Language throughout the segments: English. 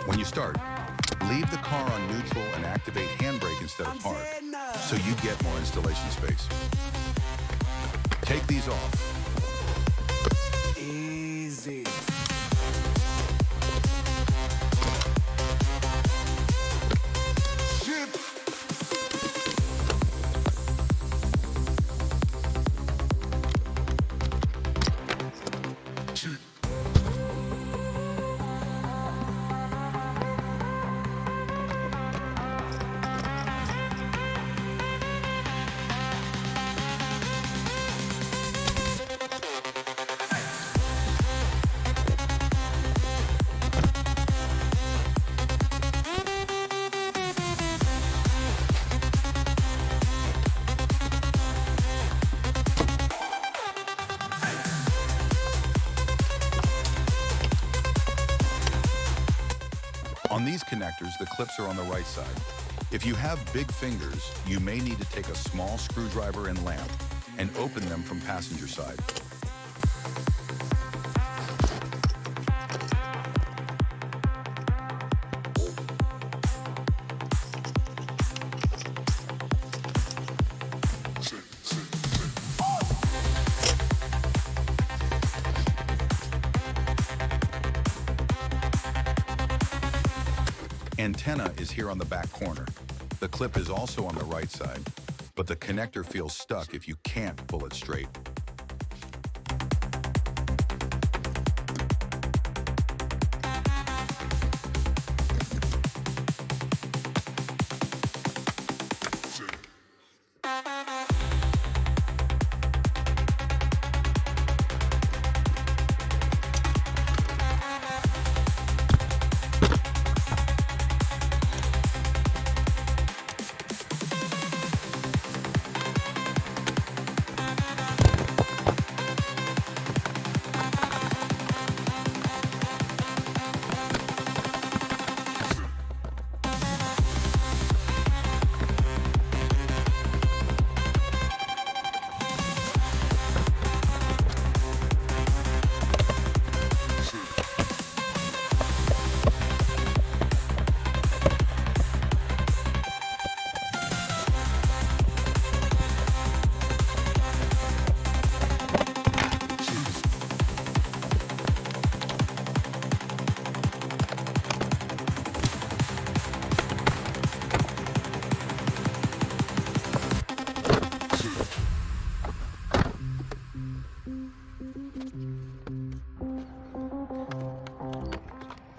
When you start, leave the car on neutral and activate handbrake instead of park, so you get more installation space. Take these off. Easy. On these connectors, the clips are on the right side. If you have big fingers, you may need to take a small screwdriver and lamp and open them from passenger side. Antenna is here on the back corner. The clip is also on the right side, but the connector feels stuck if you can't pull it straight.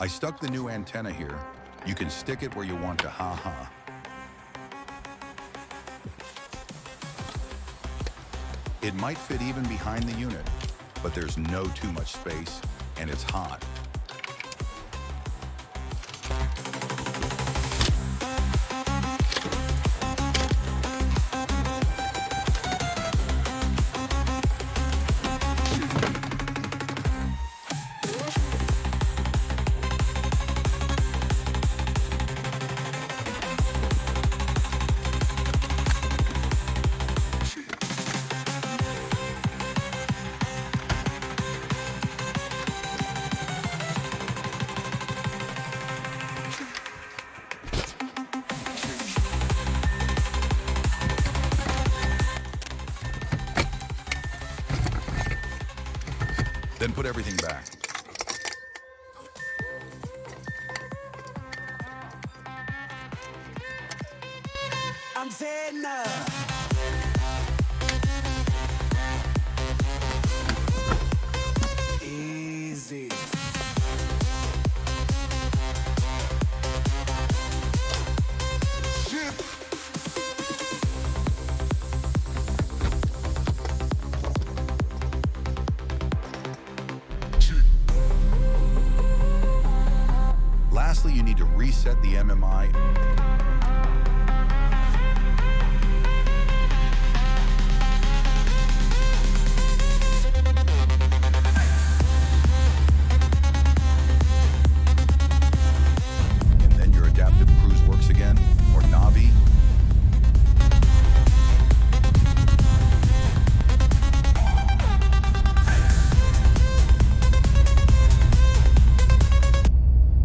I stuck the new antenna here. You can stick it where you want to, ha-ha. It might fit even behind the unit, but there's no too much space, and it's hot. Then put everything back. Antenna. Easy. Lastly, you need to reset the MMI